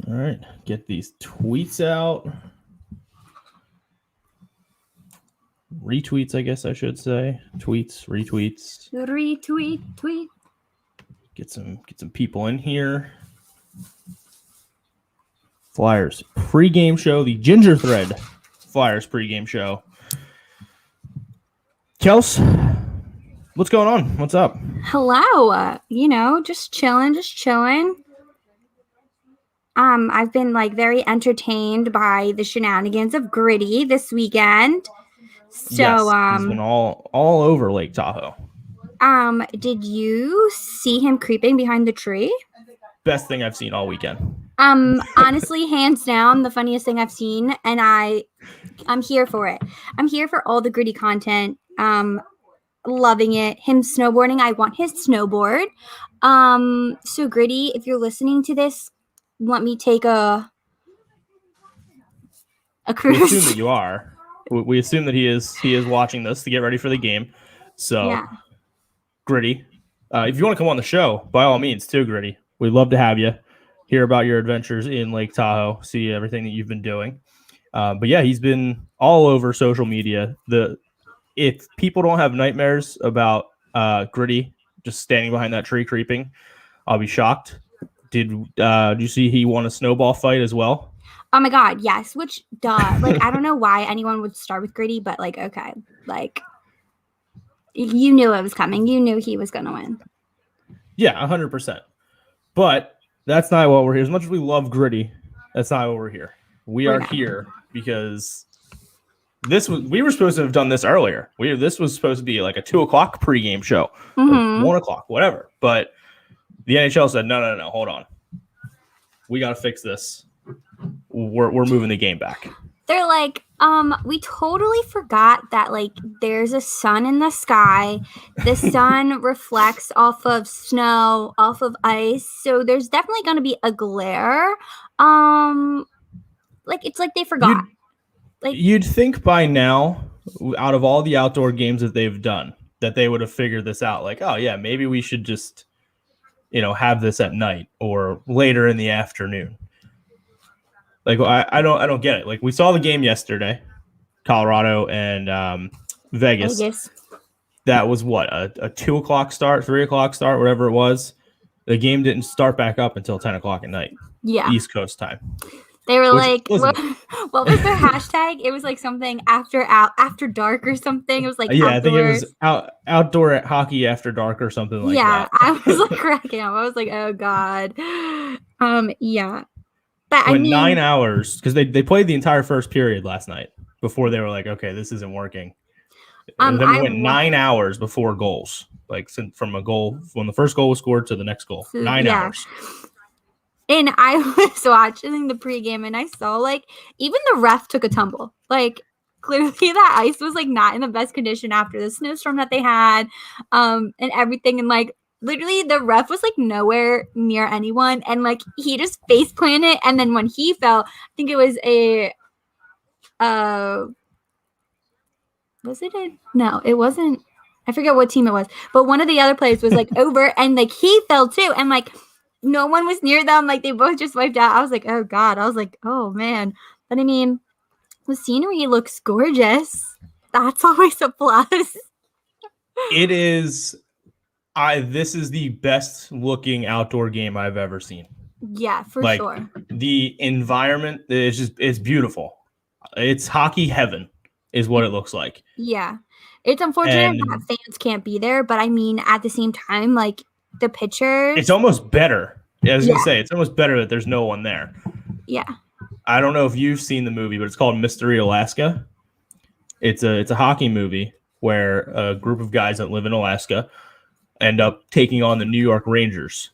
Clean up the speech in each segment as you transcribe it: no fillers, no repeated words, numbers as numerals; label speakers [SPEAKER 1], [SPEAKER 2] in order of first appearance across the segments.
[SPEAKER 1] All right, get these tweets out. Retweets, I guess I should say. Tweets, retweets.
[SPEAKER 2] Tweet.
[SPEAKER 1] Get some people in here. Flyers pregame show, the Ginger Thread Flyers pregame show. Kels, what's going on? What's up?
[SPEAKER 2] Hello. Just chilling. I've been very entertained by the shenanigans of Gritty this weekend. So,
[SPEAKER 1] yes, he's been all over Lake Tahoe.
[SPEAKER 2] Did you see him creeping behind the tree?
[SPEAKER 1] Best thing I've seen all weekend.
[SPEAKER 2] Honestly, hands down, the funniest thing I've seen, and I'm here for it. I'm here for all the Gritty content. Loving it. Him snowboarding. I want his snowboard. So Gritty, if you're listening to this, let me take a cruise.
[SPEAKER 1] We assume that you are. We assume that he is watching this to get ready for the game. So, yeah. Gritty, if you want to come on the show, by all means, too, Gritty. We'd love to have you. Hear about your adventures in Lake Tahoe. See everything that you've been doing. But yeah, he's been all over social media. If people don't have nightmares about Gritty just standing behind that tree creeping, I'll be shocked. Did you see he won a snowball fight as well?
[SPEAKER 2] Oh my God, yes. Which, duh. I don't know why anyone would start with Gritty, but okay. You knew it was coming. You knew he was going to win.
[SPEAKER 1] Yeah, 100%. But that's not what we're here. As much as we love Gritty, that's not what we're here. We are here because we were supposed to have done this earlier. This was supposed to be a 2:00 pregame show, or 1:00, whatever. But the NHL said, no, hold on. We got to fix this. We're moving the game back.
[SPEAKER 2] They're we totally forgot that there's a sun in the sky. The sun reflects off of snow, off of ice. So there's definitely going to be a glare. It's they forgot.
[SPEAKER 1] You'd think by now, out of all the outdoor games that they've done, that they would have figured this out. Oh yeah, maybe we should just, have this at night or later in the afternoon. I don't get it. We saw the game yesterday, Colorado and Vegas. That was what, a 2:00 start, 3:00 start, whatever it was. The game didn't start back up until 10:00 at night.
[SPEAKER 2] Yeah,
[SPEAKER 1] East Coast time.
[SPEAKER 2] They were what was their hashtag? It was something after dark or something. It was
[SPEAKER 1] yeah, outdoors. I think it was outdoor hockey after dark or something like that.
[SPEAKER 2] Yeah, I was cracking up. I was oh God. Yeah. But
[SPEAKER 1] went 9 hours because they played the entire first period last night before they were okay, this isn't working. And then we went 9 hours before goals, from a goal when the first goal was scored to the next goal. 9 hours.
[SPEAKER 2] And I was watching the pregame and I saw even the ref took a tumble. Clearly that ice was not in the best condition after the snowstorm that they had, and everything. And literally the ref was nowhere near anyone, and he just face planted. And then when he fell, I think it was no, it wasn't. I forget what team it was, but one of the other players was over, and he fell too, and no one was near them. They both just wiped out. I was oh God. I was oh man. But I mean, the scenery looks gorgeous. That's always a plus.
[SPEAKER 1] It is. This is the best looking outdoor game I've ever seen.
[SPEAKER 2] Yeah, for sure.
[SPEAKER 1] The environment is it's beautiful. It's hockey heaven is what it looks like.
[SPEAKER 2] Yeah. It's unfortunate that fans can't be there, but I mean, at the same time, the pictures.
[SPEAKER 1] It's almost better. I was going to say, it's almost better that there's no one there.
[SPEAKER 2] Yeah.
[SPEAKER 1] I don't know if you've seen the movie, but it's called Mystery Alaska. It's a hockey movie where a group of guys that live in Alaska end up taking on the New York Rangers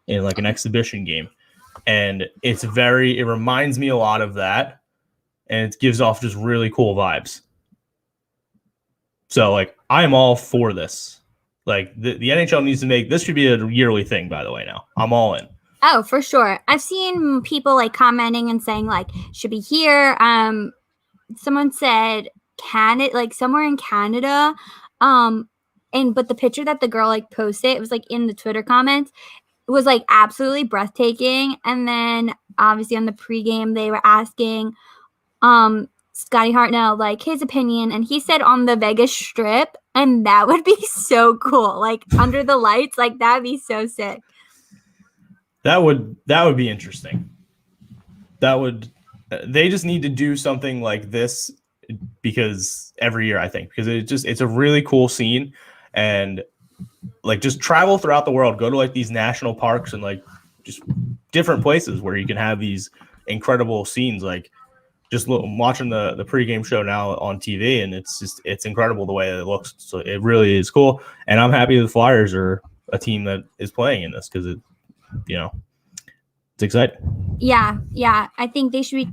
[SPEAKER 1] in an exhibition game. And it reminds me a lot of that. And it gives off just really cool vibes. So I am all for this. The NHL needs to this should be a yearly thing, by the way. Now I'm all in.
[SPEAKER 2] Oh, for sure. I've seen people commenting and saying should be here. Someone said Canada, somewhere in Canada. But the picture that the girl posted, it was in the Twitter comments. It was absolutely breathtaking. And then obviously on the pregame they were asking Scotty Hartnell like his opinion, and he said on the Vegas Strip, and that would be so cool. Like under the lights, like that'd be so sick.
[SPEAKER 1] That would be interesting. They just need to do something like this because every year, I think, because it's a really cool scene, and like just travel throughout the world, go to like these national parks and like just different places where you can have these incredible scenes. Like just watching the pregame show now on TV, and it's incredible the way that it looks. So it really is cool, and I'm happy the Flyers are a team that is playing in this because it's exciting.
[SPEAKER 2] Yeah, I think they should be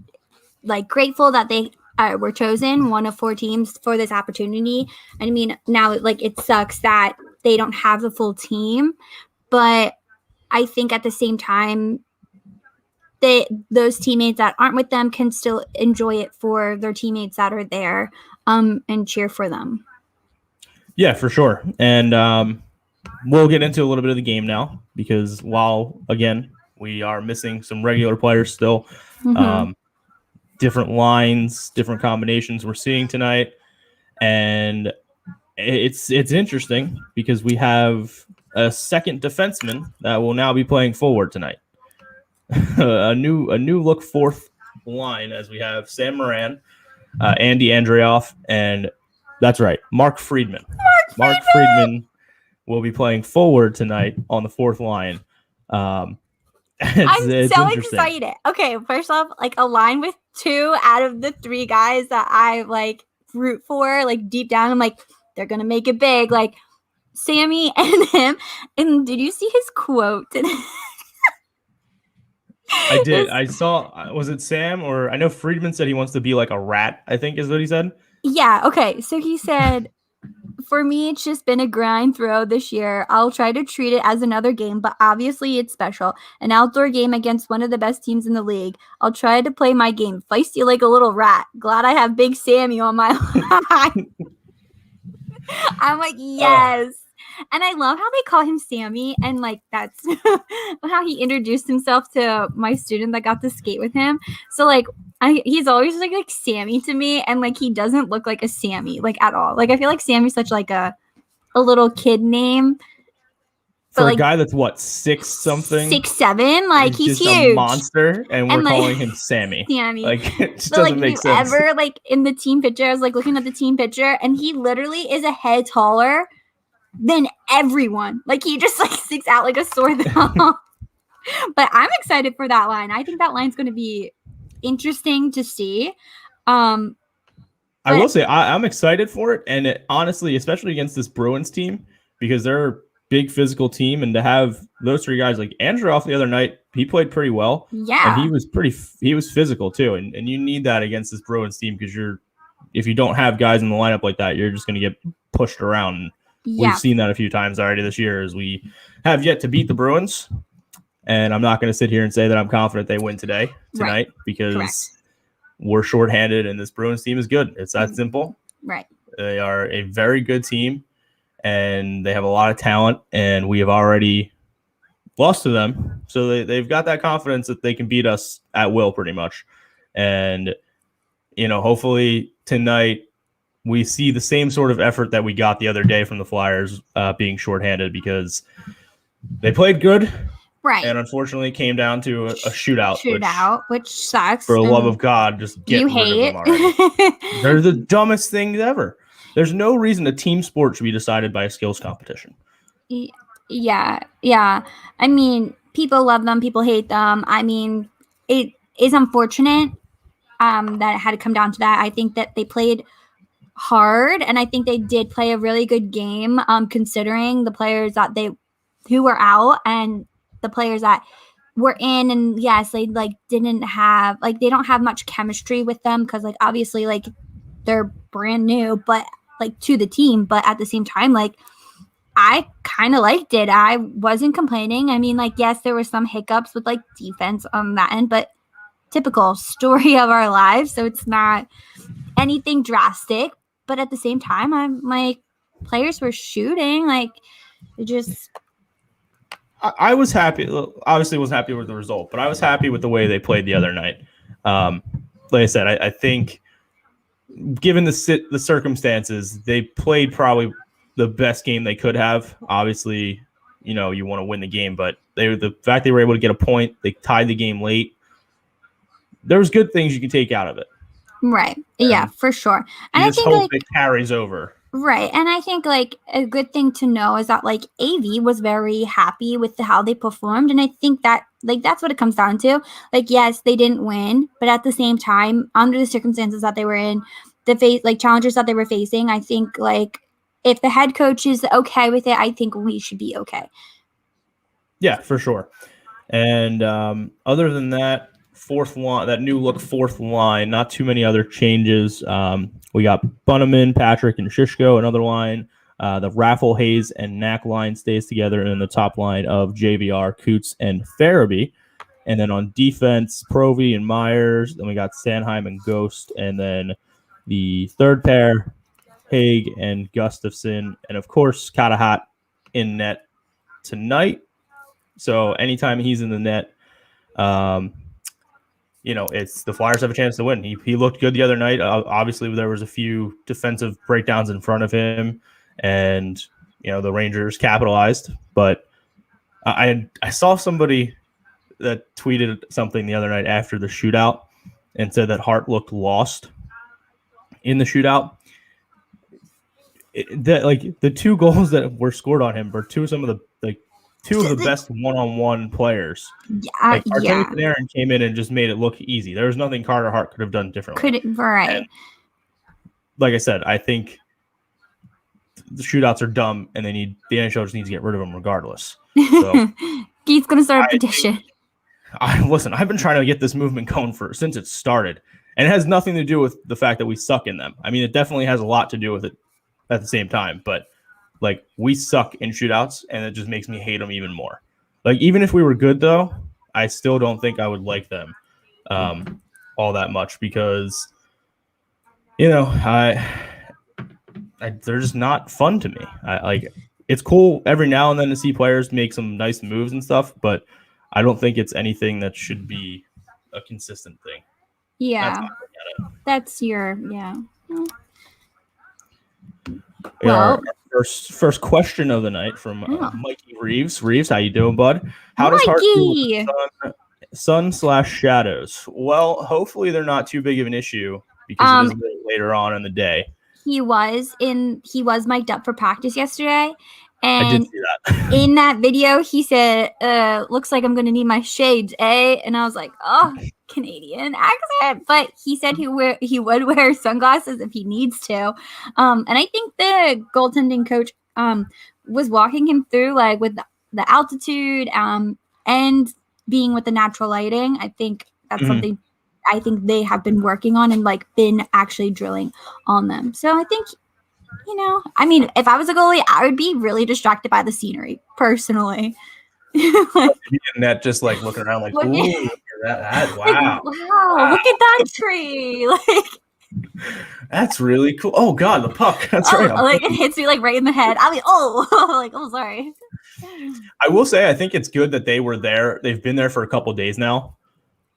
[SPEAKER 2] like grateful that they were chosen, one of 4 teams, for this opportunity. I mean, now like it sucks that they don't have the full team, but I think at the same time, those teammates that aren't with them can still enjoy it for their teammates that are there, and cheer for them.
[SPEAKER 1] Yeah, for sure. And we'll get into a little bit of the game now because while, again, we are missing some regular players still, different lines, different combinations we're seeing tonight. And it's interesting because we have a second defenseman that will now be playing forward tonight. a new look fourth line as we have Sam Moran, Andy Andreoff, and that's right, Mark Friedman. Mark Friedman will be playing forward tonight on the fourth line.
[SPEAKER 2] I'm so excited. Okay, first off, like a line with 2 out of the 3 guys that I like root for, like deep down, I'm like, they're gonna make it big. Like Sammy and him. And did you see his quote today?
[SPEAKER 1] I did. I saw, was it Sam or I know Friedman said he wants to be like a rat, I think is what he said.
[SPEAKER 2] Yeah. Okay. So he said, for me, it's just been a grind throughout this year. I'll try to treat it as another game, but obviously it's special. An outdoor game against one of the best teams in the league. I'll try to play my game feisty like a little rat. Glad I have Big Sammy on my line. I'm like, yes. And I love how they call him Sammy, and like that's how he introduced himself to my student that got to skate with him. So like he's always like Sammy to me, and like he doesn't look like a Sammy like at all. Like I feel like Sammy's such like a little kid name.
[SPEAKER 1] For like, a guy that's what, 6 something?
[SPEAKER 2] 6'7", like he's huge.
[SPEAKER 1] A monster, and we're calling him Sammy.
[SPEAKER 2] Sammy.
[SPEAKER 1] Like it just doesn't make sense.
[SPEAKER 2] Ever like in the team picture, I was like looking at the team picture, and he literally is a head taller than everyone. Like he just like sticks out like a sore thumb. But I'm excited for that line. I think that line's going to be interesting to see.
[SPEAKER 1] I will say I'm excited for it, and honestly, especially against this Bruins team, because they're a big physical team, and to have those 3 guys like Andreoff the other night, he played pretty well.
[SPEAKER 2] Yeah,
[SPEAKER 1] and he was physical too, and you need that against this Bruins team because if you don't have guys in the lineup like that, you're just going to get pushed around. Yeah. We've seen that a few times already this year as we have yet to beat the Bruins. And I'm not going to sit here and say that I'm confident they win tonight, right, because we're shorthanded and this Bruins team is good. It's that simple.
[SPEAKER 2] Right.
[SPEAKER 1] They are a very good team and they have a lot of talent, and we have already lost to them. So they've got that confidence that they can beat us at will pretty much. And, hopefully tonight we see the same sort of effort that we got the other day from the Flyers being shorthanded, because they played good.
[SPEAKER 2] Right.
[SPEAKER 1] And unfortunately it came down to a shootout.
[SPEAKER 2] Which sucks.
[SPEAKER 1] For the love of God, just get rid of them already. They're the dumbest things ever. There's no reason a team sport should be decided by a skills competition.
[SPEAKER 2] Yeah. I mean, people love them, people hate them. I mean, it is unfortunate that it had to come down to that. I think that they played hard, and I think they did play a really good game, considering the players that who were out and the players that were in. And yes, they like didn't have like they don't have much chemistry with them because like obviously like they're brand new, but like to the team. But at the same time, like I kind of liked it. I wasn't complaining. I mean, like yes, there were some hiccups with like defense on that end, but typical story of our lives. So it's not anything drastic. But at the same time, I'm like, players were shooting. Like, it just,
[SPEAKER 1] I was happy. Obviously, wasn't happy with the result, but I was happy with the way they played the other night. Like I said, I think given the circumstances, they played probably the best game they could have. Obviously, you want to win the game, but the fact they were able to get a point, they tied the game late. There's good things you can take out of it.
[SPEAKER 2] Right. Yeah, for sure.
[SPEAKER 1] And I just hope it carries over.
[SPEAKER 2] Right. And I think a good thing to know is that AV was very happy with how they performed. And I think that that's what it comes down to. Yes, they didn't win, but at the same time, under the circumstances that they were in, the challenges that they were facing, I think if the head coach is okay with it, I think we should be okay.
[SPEAKER 1] Yeah, for sure. And other than that, fourth line, that new look fourth line, not too many other changes. We got Bunneman, Patrick, and Shishko, another line. The Raffle, Hayes, and Knack line stays together in the top line of JVR, Coots, and Farabee. And then on defense, Provy and Myers. Then we got Sanheim and Ghost. And then the third pair, Haig and Gustafson. And, of course, Katahat in net tonight. So anytime he's in the net, it's the Flyers have a chance to win. He looked good the other night. Obviously, there was a few defensive breakdowns in front of him, and the Rangers capitalized. But I saw somebody that tweeted something the other night after the shootout and said that Hart looked lost in the shootout. The two goals that were scored on him were two of the best one-on-one players.
[SPEAKER 2] Yeah.
[SPEAKER 1] Aaron came in and just made it look easy. There was nothing Carter Hart could have done differently.
[SPEAKER 2] Right.
[SPEAKER 1] And like I said, I think the shootouts are dumb, and the NHL just needs to get rid of them regardless. So
[SPEAKER 2] He's going to start a petition.
[SPEAKER 1] Listen, I've been trying to get this movement going since it started, and it has nothing to do with the fact that we suck in them. I mean, it definitely has a lot to do with it at the same time, but we suck in shootouts, and it just makes me hate them even more. Even if we were good, though, I still don't think I would like them all that much because, they're just not fun to me. It's cool every now and then to see players make some nice moves and stuff, but I don't think it's anything that should be a consistent thing.
[SPEAKER 2] Yeah. That's your, yeah.
[SPEAKER 1] Well, our first question of the night from Mikey Reeves. Reeves, how you doing, bud? How does Hart do with sun/shadows? Well, hopefully they're not too big of an issue because it is later on in the day.
[SPEAKER 2] He was mic'd up for practice yesterday, and
[SPEAKER 1] I did see that.
[SPEAKER 2] In that video, he said, "Looks like I'm going to need my shades, eh?" And I was like, "Oh, Canadian accent." But he said he would wear sunglasses if he needs to. And I think the goaltending coach was walking him through with the altitude and being with the natural lighting. I think that's something I think they have been working on and been actually drilling on them. So I think, if I was a goalie, I would be really distracted by the scenery personally.
[SPEAKER 1] And that just looking around ooh, that wow.
[SPEAKER 2] Wow, look at that tree.
[SPEAKER 1] That's really cool. Oh God, the puck. That's right.
[SPEAKER 2] It hits me right in the head. I mean, oh sorry.
[SPEAKER 1] I will say I think it's good that they were there. They've been there for a couple of days now.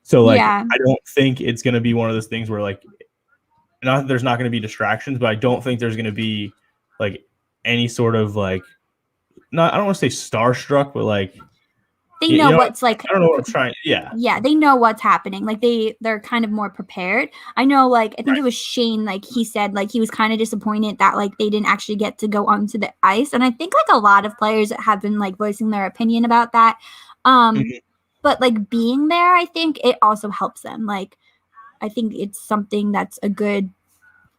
[SPEAKER 1] So I don't think it's going to be one of those things where not that there's not going to be distractions, but I don't think there's going to be any sort of I don't want to say starstruck, but
[SPEAKER 2] they know what's
[SPEAKER 1] I don't know what I'm trying. Yeah.
[SPEAKER 2] Yeah, they know what's happening. They're kind of more prepared. I know I think it was Shane, he said he was kind of disappointed that they didn't actually get to go onto the ice. And I think a lot of players have been voicing their opinion about that. But being there, I think it also helps them. I think it's something that's a good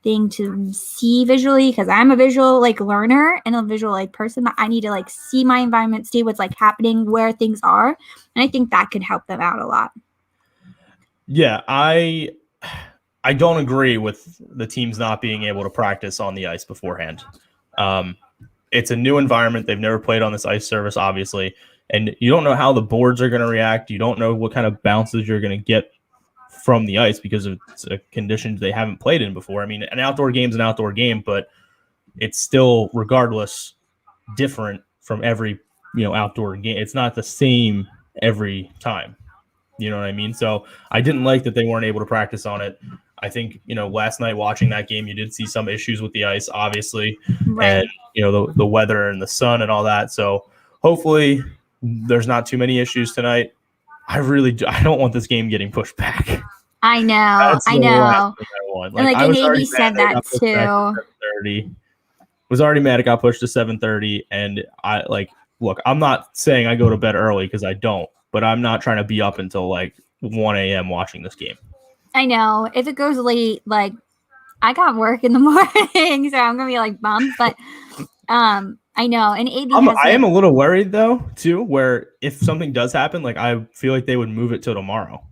[SPEAKER 2] thing to see visually because I'm a visual learner and a visual person that I need to see my environment, see what's happening, where things are, and I think that could help them out a lot.
[SPEAKER 1] Yeah, I don't agree with the teams not being able to practice on the ice beforehand. It's a new environment; they've never played on this ice surface, obviously, and you don't know how the boards are going to react. You don't know what kind of bounces you're going to get from the ice because it's a conditions they haven't played in before. I mean, an outdoor game's an outdoor game, but it's still, regardless, different from every outdoor game. It's not the same every time. You know what I mean? So I didn't like that they weren't able to practice on it. I think, last night watching that game, you did see some issues with the ice, obviously,
[SPEAKER 2] right.
[SPEAKER 1] and, the weather and the sun and all that. So hopefully there's not too many issues tonight. I don't want this game getting pushed back.
[SPEAKER 2] I know.
[SPEAKER 1] That's the last thing I want.
[SPEAKER 2] Like
[SPEAKER 1] I was already
[SPEAKER 2] said that too.
[SPEAKER 1] Was already mad it got pushed to 7:30, and look, I'm not saying I go to bed early because I don't, but I'm not trying to be up until 1 a.m. watching this game.
[SPEAKER 2] I know. If it goes late, I got work in the morning, so I'm gonna be bummed. But I know. And AB
[SPEAKER 1] I am a little worried though too, where if something does happen, I feel like they would move it till tomorrow,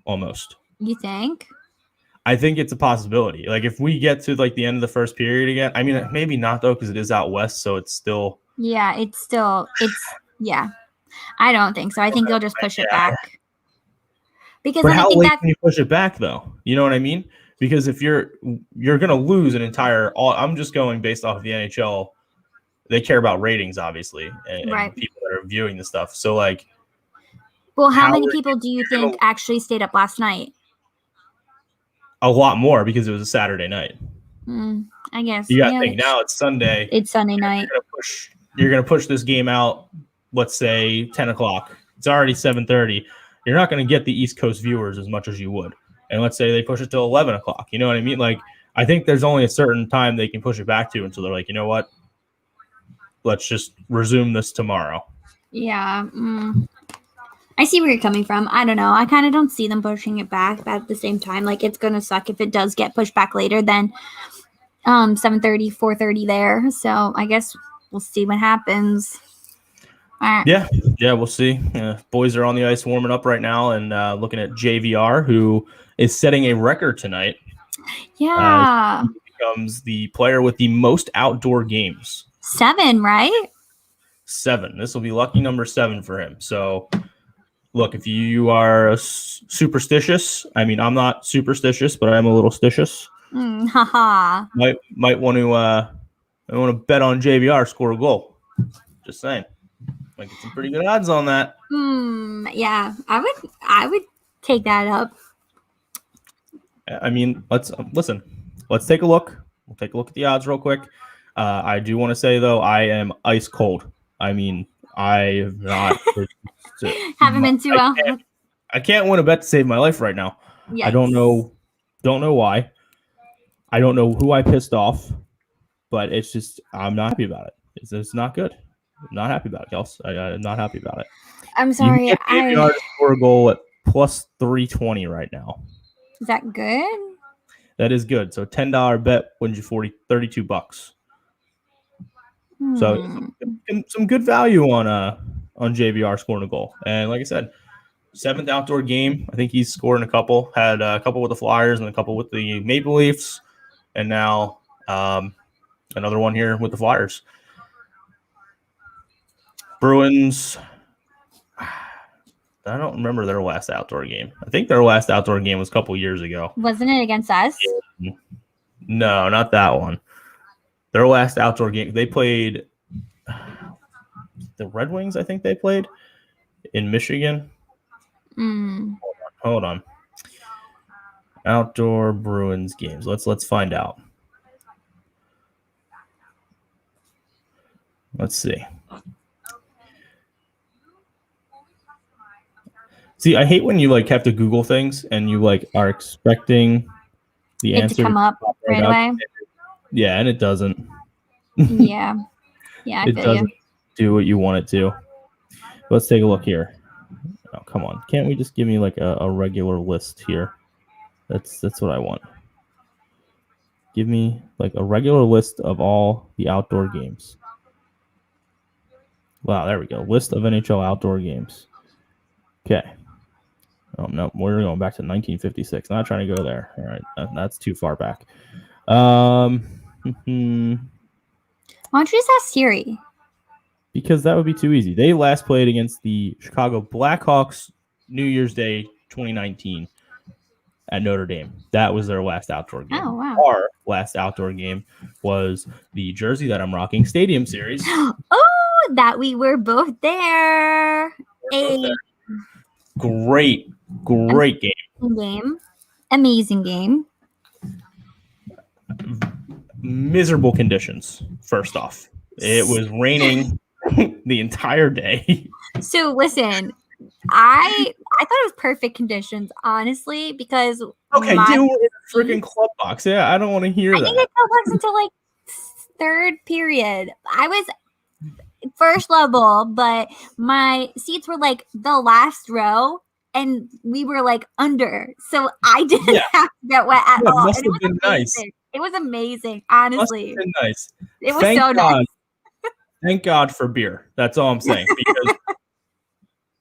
[SPEAKER 1] almost.
[SPEAKER 2] You think?
[SPEAKER 1] I think it's a possibility. If we get to the end of the first period again, I mean, maybe not though, because it is out west, so it's still.
[SPEAKER 2] Yeah, yeah. I don't think so. I think they'll just push it back. Because
[SPEAKER 1] how late can you push it back though? You know what I mean? Because if you're gonna lose an entire. I'm just going based off of the NHL. They care about ratings, obviously, and people that are viewing the stuff. So
[SPEAKER 2] well, how many people do you think actually stayed up last night?
[SPEAKER 1] A lot more because it was a Saturday night.
[SPEAKER 2] I guess.
[SPEAKER 1] You got to think now it's Sunday.
[SPEAKER 2] It's Sunday night.
[SPEAKER 1] You're going to push this game out, let's say 10 o'clock. It's already 7:30. You're not going to get the East Coast viewers as much as you would. And let's say they push it till 11 o'clock. You know what I mean? I think there's only a certain time they can push it back to until they're you know what? Let's just resume this tomorrow.
[SPEAKER 2] Yeah. I see where you're coming from. I don't know. I kind of don't see them pushing it back, but at the same time, it's going to suck if it does get pushed back later than 7:30, 4:30 there. So I guess we'll see what happens. All right.
[SPEAKER 1] Yeah, we'll see. Boys are on the ice warming up right now and looking at JVR, who is setting a record tonight.
[SPEAKER 2] Yeah.
[SPEAKER 1] He becomes the player with the most outdoor games.
[SPEAKER 2] 7, right?
[SPEAKER 1] 7. This will be lucky number 7 for him. So, look, if you are superstitious, I mean, I'm not superstitious, but I'm a little stitious.
[SPEAKER 2] Haha.
[SPEAKER 1] Might want to bet on JVR score a goal. Just saying. Might get some pretty good odds on that.
[SPEAKER 2] Yeah, I would take that up.
[SPEAKER 1] I mean, let's take a look. We'll take a look at the odds real quick. I do want to say though, I am ice cold. I mean, I have not.
[SPEAKER 2] Haven't been too well.
[SPEAKER 1] I can't win a bet to save my life right now. Yikes. I don't know why. I don't know who I pissed off, but it's just I'm not happy about it. It's not good. I'm not happy about it, Kelsey. I'm not happy about it.
[SPEAKER 2] I'm sorry.
[SPEAKER 1] I score a goal at plus 320 right now.
[SPEAKER 2] Is that good?
[SPEAKER 1] That is good. So $10 bet wins you $32. So some good value on JVR scoring a goal. And like I said, 7th outdoor game. I think he's scoring a couple. Had a couple with the Flyers and a couple with the Maple Leafs, and now another one here with the Flyers. Bruins. I don't remember their last outdoor game. I think their last outdoor game was a couple years ago.
[SPEAKER 2] Wasn't it against us?
[SPEAKER 1] No, not that one. Their last outdoor game, they played the Red Wings, I think they played in Michigan. Hold on. Outdoor Bruins games. Let's find out. Let's see. See, I hate when you have to Google things and you are expecting the answer
[SPEAKER 2] to come up right away.
[SPEAKER 1] Yeah, and it doesn't.
[SPEAKER 2] Yeah. Yeah,
[SPEAKER 1] it doesn't do what you want it to. Let's take a look here. Oh, come on. Can't we just give me a regular list here? That's what I want. Give me a regular list of all the outdoor games. Wow, there we go. List of NHL outdoor games. Okay. Oh, no, we're going back to 1956. Not trying to go there. All right, that's too far back.
[SPEAKER 2] Why don't you just ask Siri?
[SPEAKER 1] Because that would be too easy. They last played against the Chicago Blackhawks New Year's Day 2019 at Notre Dame. That was their last outdoor game.
[SPEAKER 2] Oh, wow.
[SPEAKER 1] Our last outdoor game was the jersey that I'm rocking, Stadium Series.
[SPEAKER 2] Oh, that we were both there.
[SPEAKER 1] Great game.
[SPEAKER 2] Amazing game.
[SPEAKER 1] Miserable conditions. First off, it was raining the entire day.
[SPEAKER 2] So listen, I thought it was perfect conditions, honestly, because
[SPEAKER 1] you were in a freaking club box. Yeah, I don't want to hear that.
[SPEAKER 2] I didn't get club box until like third period. I was first level, but my seats were like the last row, and we were like under, so I didn't have to get wet at all.
[SPEAKER 1] Must have been nice.
[SPEAKER 2] It was amazing, honestly.
[SPEAKER 1] Must have been nice.
[SPEAKER 2] It was so nice.
[SPEAKER 1] Thank God for beer. That's all I'm saying. Because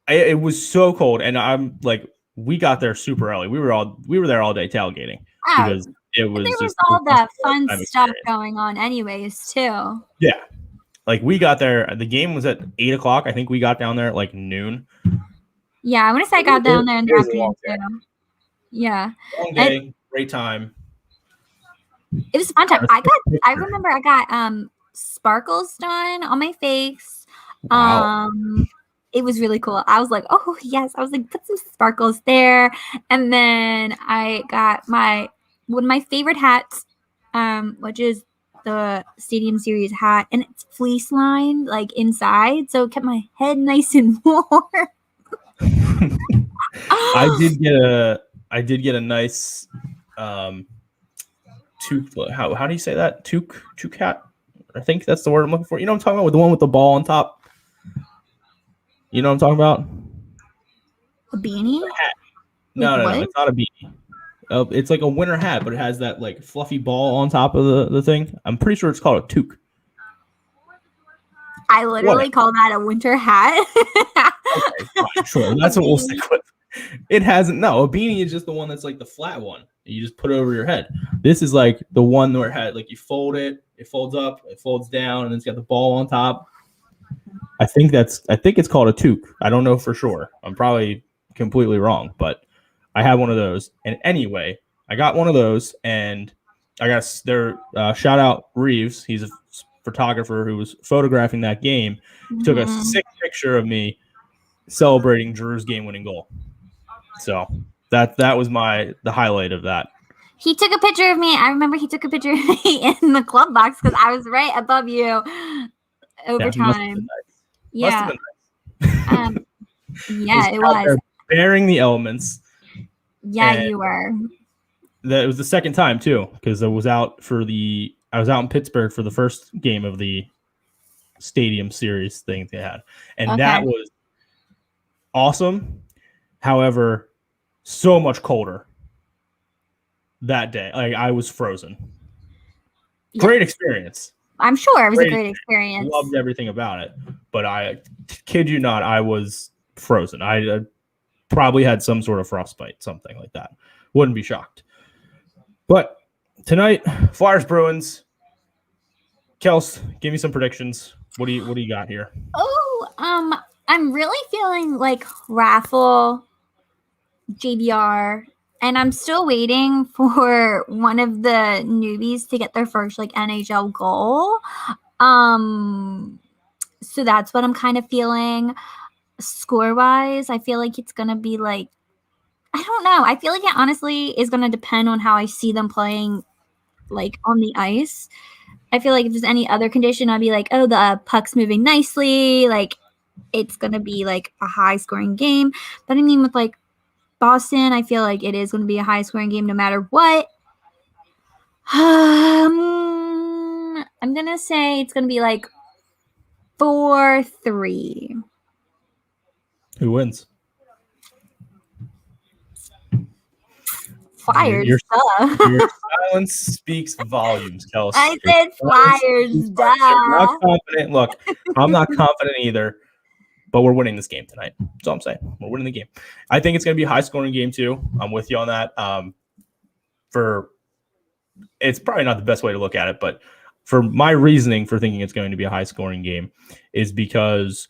[SPEAKER 1] it was so cold, and I'm like, we got there super early. We were there all day tailgating because it was
[SPEAKER 2] there
[SPEAKER 1] just
[SPEAKER 2] all that fun stuff going on, anyways, too.
[SPEAKER 1] Yeah, like we got there. The game was at 8 o'clock. I think we got down there at like noon.
[SPEAKER 2] Yeah, I want to say I got down there in the afternoon too. Yeah,
[SPEAKER 1] long day, great time.
[SPEAKER 2] It was a fun time. I remember I got sparkles done on my face.
[SPEAKER 1] Wow.
[SPEAKER 2] It was really cool. I was like, oh yes. I was like, put some sparkles there. And then I got one of my favorite hats, which is the Stadium Series hat, and it's fleece lined like inside, so it kept my head nice and warm.
[SPEAKER 1] I did get a nice toque. How do you say that? Toque hat? I think that's the word I'm looking for. You know what I'm talking about? With the one with the ball on top. You know what I'm talking about?
[SPEAKER 2] A beanie?
[SPEAKER 1] No, it's not a beanie. It's like a winter hat, but it has that like fluffy ball on top of the thing. I'm pretty sure it's called a toque.
[SPEAKER 2] I literally call that a winter hat.
[SPEAKER 1] Okay, fine, sure. That's what we'll stick with. It hasn't. No, a beanie is just the one that's like the flat one. You just put it over your head. This is like the one where it had like you fold it, it folds up, it folds down, and it's got the ball on top. I think it's called a toque. I don't know for sure. I'm probably completely wrong, but I have one of those. And anyway, I got one of those, and I got shout out Reeves. He's a photographer who was photographing that game. He took a sick picture of me celebrating Drew's game-winning goal. So that was the highlight of that.
[SPEAKER 2] He took a picture of me. I remember he took a picture of me in the club box because I was right above you overtime. Yeah. Yeah, it was.
[SPEAKER 1] Bearing the elements.
[SPEAKER 2] Yeah, you were.
[SPEAKER 1] It was the second time too, because I was out in Pittsburgh for the first game of the Stadium Series thing they had, and that was awesome. However, so much colder that day. Like I was frozen. Yeah. Great experience.
[SPEAKER 2] I'm sure it was a great experience.
[SPEAKER 1] Loved everything about it, but I kid you not, I was frozen. I probably had some sort of frostbite, something like that. Wouldn't be shocked. But tonight, Flyers Bruins. Kels, give me some predictions. What do you got here?
[SPEAKER 2] Oh, I'm really feeling like Raffle, JBR, and I'm still waiting for one of the newbies to get their first like NHL goal. So that's what I'm kind of feeling. Score-wise, I feel like it's gonna be like, I don't know. I feel like it honestly is gonna depend on how I see them playing, like on the ice. I feel like if there's any other condition, I'd be like, oh, the puck's moving nicely. Like, it's going to be like a high-scoring game. But I mean, with like Boston, I feel like it is going to be a high-scoring game no matter what. I'm going to say it's going to be like 4-3.
[SPEAKER 1] Who wins?
[SPEAKER 2] Flyers.
[SPEAKER 1] Your silence speaks volumes, Kelsey.
[SPEAKER 2] I said Flyers. Duh.
[SPEAKER 1] I'm not confident. Look, I'm not confident either, but we're winning this game tonight. That's all I'm saying. We're winning the game. I think it's going to be a high-scoring game too. I'm with you on that. It's probably not the best way to look at it, but for my reasoning for thinking it's going to be a high-scoring game is because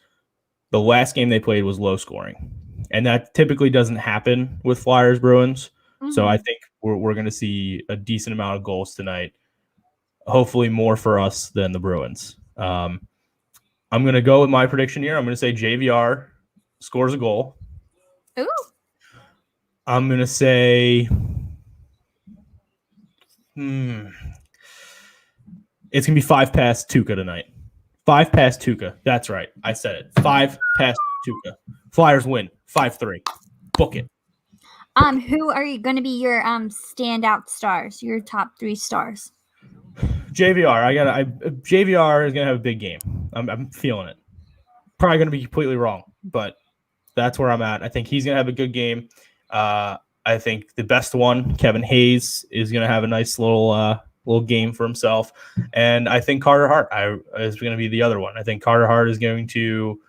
[SPEAKER 1] the last game they played was low-scoring, and that typically doesn't happen with Flyers Bruins. So I think we're going to see a decent amount of goals tonight, hopefully more for us than the Bruins. I'm going to go with my prediction here. I'm going to say JVR scores a goal.
[SPEAKER 2] Ooh.
[SPEAKER 1] I'm going to say it's going to be 5 past Tuca tonight. 5 past Tuca. That's right. I said it. 5 past Tuca. Flyers win 5-3. Book it.
[SPEAKER 2] Who are you going to be your standout stars? Your top 3 stars?
[SPEAKER 1] JVR. JVR is going to have a big game. I'm feeling it. Probably going to be completely wrong, but that's where I'm at. I think he's going to have a good game. I think the best one, Kevin Hayes, is going to have a nice little game for himself. And I think Carter Hart is going to be the other one. I think Carter Hart is going to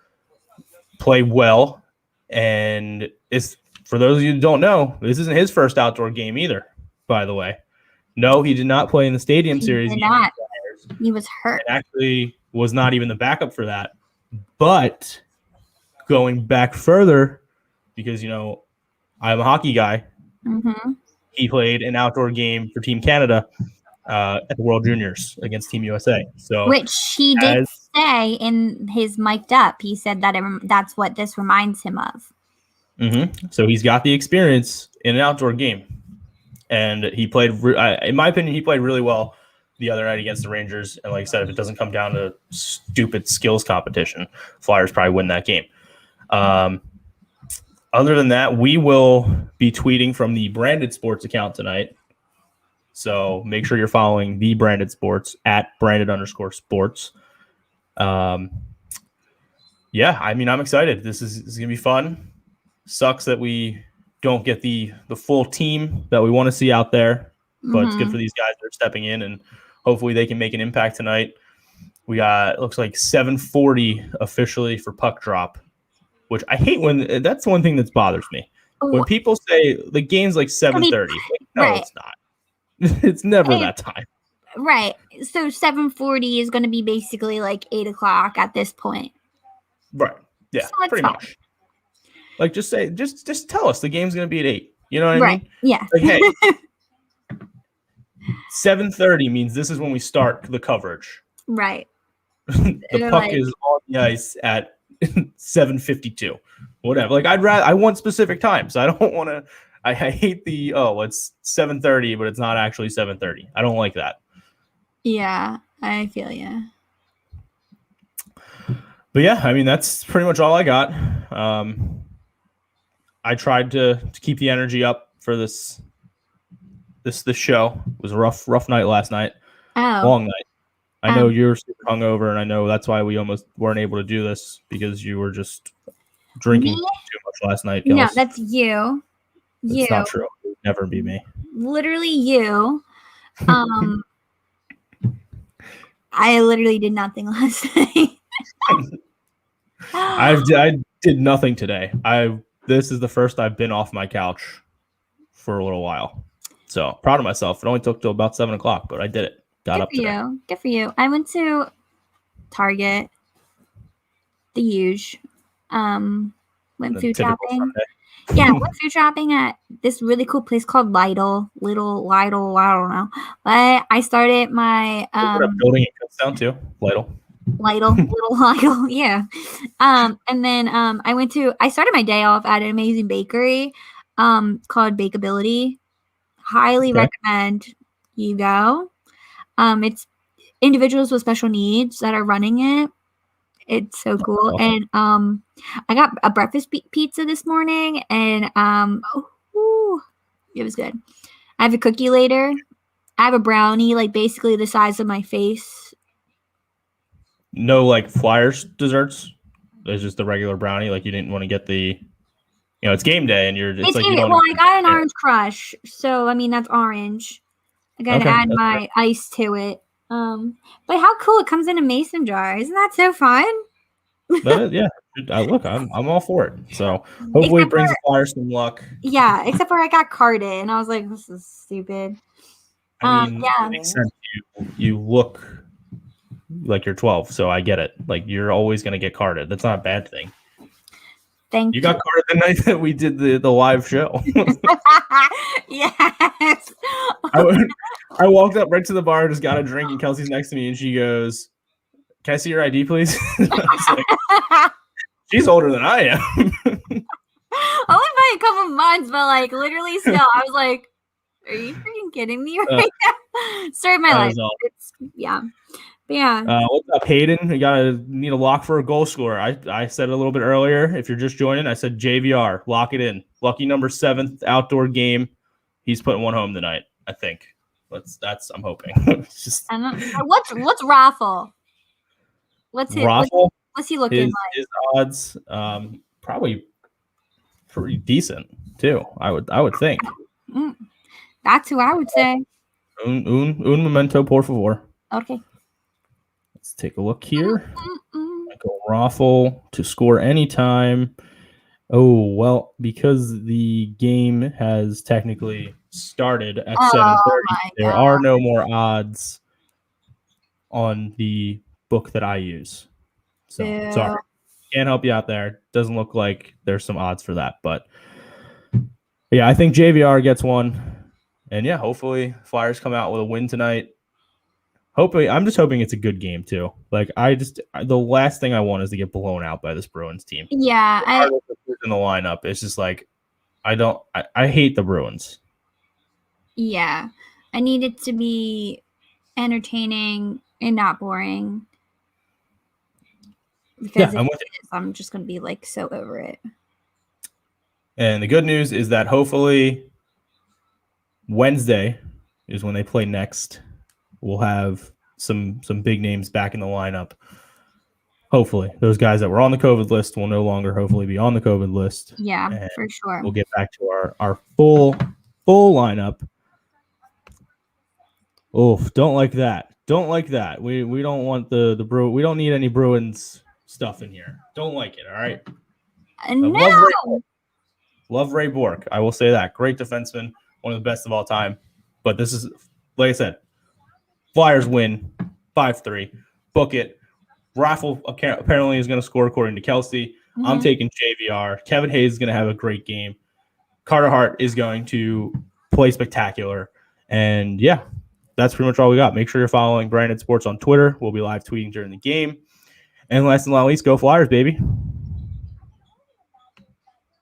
[SPEAKER 1] play well. And for those of you who don't know, this isn't his first outdoor game either, by the way. No, he did not play in the Stadium Series.
[SPEAKER 2] He did not. He was hurt.
[SPEAKER 1] And actually was not even the backup for that. But going back further, because, I'm a hockey guy.
[SPEAKER 2] Mm-hmm.
[SPEAKER 1] He played an outdoor game for Team Canada at the World Juniors against Team USA. So,
[SPEAKER 2] which he did say in his mic'd up. He said that that's what this reminds him of.
[SPEAKER 1] Mm-hmm. So he's got the experience in an outdoor game. And he played, in my opinion, he played really well the other night against the Rangers. And like I said, if it doesn't come down to stupid skills competition, Flyers probably win that game. Other than that, we will be tweeting from the Branded Sports account tonight. So make sure you're following the Branded Sports at @branded_sports. Yeah, I mean, I'm excited. This is going to be fun. Sucks that we don't get the full team that we want to see out there, but it's good for these guys that are stepping in, and hopefully they can make an impact tonight. We got, it looks like 7:40 officially for puck drop, which I hate when that's one thing that bothers me. When people say the game's like 7:30, no, right. It's not. It's never that time.
[SPEAKER 2] Right. So 7:40 is going to be basically like 8 o'clock at this point.
[SPEAKER 1] Right. Yeah. So pretty much. Like, just say, just tell us the game's going to be at 8. You know what I mean?
[SPEAKER 2] Yeah.
[SPEAKER 1] Like, hey, 7:30 means this is when we start the coverage.
[SPEAKER 2] Right.
[SPEAKER 1] The puck is on the ice at 7:52. Whatever. Like, I want specific times. I don't want to. I hate it's 7:30, but it's not actually 7:30. I don't like that.
[SPEAKER 2] Yeah, I feel you.
[SPEAKER 1] But yeah, I mean, that's pretty much all I got. I tried to keep the energy up for this show. It was a rough night last night.
[SPEAKER 2] Oh.
[SPEAKER 1] Long night. I know you're super hungover, and I know that's why we almost weren't able to do this, because you were just drinking too much last night.
[SPEAKER 2] No, that's you.
[SPEAKER 1] It's not true. It would never be me.
[SPEAKER 2] Literally you. I literally did nothing last night.
[SPEAKER 1] I did nothing today. This is the first I've been off my couch for a little while. So proud of myself. It only took till about 7 o'clock, but I did it. Got up today.
[SPEAKER 2] Good for you. I went to Target, the huge. Went food shopping. Yeah, went food shopping at this really cool place called Lidl. I don't know. But I started my
[SPEAKER 1] building in Kutztown too. Lidl,
[SPEAKER 2] little Lidl, yeah. And then I started my day off at an amazing bakery called Bakeability. Highly recommend you go. It's individuals with special needs that are running it. It's so cool. And I got a breakfast pizza this morning, and it was good. I have a cookie later. I have a brownie, like basically the size of my face.
[SPEAKER 1] No, like Flyers desserts. There's just the regular brownie. Like, you didn't want to get the, it's game day, and it's like,
[SPEAKER 2] I got an orange crush, so I mean that's orange. I gotta add my ice to it. But how cool, it comes in a mason jar. Isn't that so fun?
[SPEAKER 1] Yeah. Look, I'm all for it. So hopefully it brings the Flyers some luck.
[SPEAKER 2] Yeah, except for I got carded, and I was like, this is stupid.
[SPEAKER 1] I mean, it makes sense. You look like you're 12, so I get it. Like, you're always gonna get carded. That's not a bad thing.
[SPEAKER 2] Thank you.
[SPEAKER 1] You got carded the night that we did the live show.
[SPEAKER 2] Yes.
[SPEAKER 1] I walked up right to the bar, just got a drink, and Kelsey's next to me, and she goes, can I see your ID, please? Like, she's older than I am.
[SPEAKER 2] Only by a couple months, but like literally still, I was like, are you freaking kidding me right now? Story of my life. Yeah. But yeah.
[SPEAKER 1] What's up, Hayden? We need a lock for a goal scorer. I said it a little bit earlier. If you're just joining, I said JVR. Lock it in. Lucky number 7th outdoor game. He's putting one home tonight, I think. I'm hoping. Just,
[SPEAKER 2] what's Raffle? What's he looking like?
[SPEAKER 1] His odds, probably pretty decent too. I would think.
[SPEAKER 2] That's who I would say.
[SPEAKER 1] Un momento, por favor.
[SPEAKER 2] Okay.
[SPEAKER 1] Let's take a look here. Michael Raffle to score anytime. Oh, well, because the game has technically started at 7:30, there are no more odds on the book that I use. So, sorry. Can't help you out there. Doesn't look like there's some odds for that. But, yeah, I think JVR gets one. And, yeah, hopefully Flyers come out with a win tonight. I'm just hoping it's a good game too. Like the last thing I want is to get blown out by this Bruins team.
[SPEAKER 2] Yeah,
[SPEAKER 1] in the lineup, it's just like I hate the Bruins.
[SPEAKER 2] Yeah, I need it to be entertaining and not boring. Because I'm just gonna be like so over it.
[SPEAKER 1] And the good news is that hopefully Wednesday is when they play next. We'll have some big names back in the lineup. Hopefully, those guys that were on the COVID list will no longer hopefully be on the COVID list.
[SPEAKER 2] Yeah, for sure.
[SPEAKER 1] We'll get back to our full lineup. Oh, don't like that. Don't like that. We don't want the we don't need any Bruins stuff in here. Don't like it. All right.
[SPEAKER 2] No.
[SPEAKER 1] Love Ray Bourque. I will say that. Great defenseman, one of the best of all time. But this is, like I said, Flyers win 5-3. Book it. Raffle apparently is going to score according to Kelsey. Mm-hmm. I'm taking JVR. Kevin Hayes is going to have a great game. Carter Hart is going to play spectacular. And, yeah, that's pretty much all we got. Make sure you're following Branded Sports on Twitter. We'll be live tweeting during the game. And last and not least, go Flyers, baby.